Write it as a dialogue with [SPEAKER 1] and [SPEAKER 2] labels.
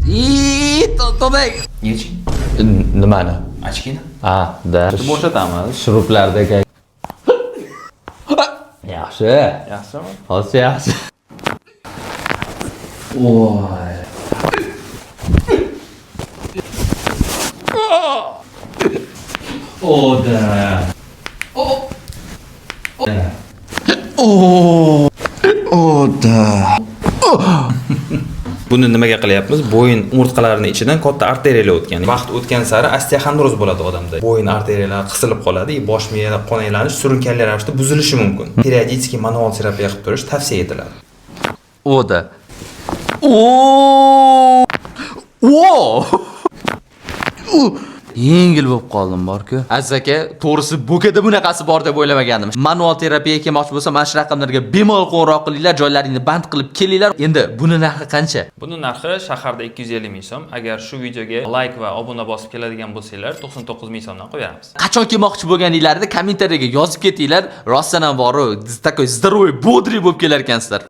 [SPEAKER 1] To'day.
[SPEAKER 2] Yeching.
[SPEAKER 1] Nimani?
[SPEAKER 2] Ochkini.
[SPEAKER 1] Da.
[SPEAKER 2] Bo'shatamiz.
[SPEAKER 1] Shuruplardek. Yaxshi.
[SPEAKER 2] Yaxshimi?
[SPEAKER 1] Hozir yaxshi. Voy. Oda.
[SPEAKER 2] Buni nimaga qilyapmiz? Bo'yin umurtqalarining ichidan katta arteriyalar o'tgan. Vaqt o'tgan sari osteoxondroz bo'ladi odamda. Bo'yin arteriyalari qisilib qoladi, bosh miya qon aylanish surunkali ravishda buzilishi mumkin. Periodический manual terapiya qilib turish tavsiya etiladi.
[SPEAKER 1] Oda. Yengil bo'lib qoldim borku. Aziz aka, to'g'risi bo'kada bunaqasi bor deb o'ylamagandim. Manual terapiyaga kelmoqchi bo'lsa, mana shu raqamlarga bemalol qo'ng'iroq qilinglar, joylaringni band qilib kelinglar. Endi buni narxi qancha?
[SPEAKER 2] Buni narxi shaharda 250 ming so'm. Agar shu videoga like va obuna bosib keladigan bo'lsanglar, 99 ming so'mdan qo'yib beramiz.
[SPEAKER 1] Qachon kelmoqchi bo'lganinglarni kommentariyaga yozib ketinglar. Rostdan ham bor-ku, takoy здоровый, бодрый bo'lib kelar ekansizlar.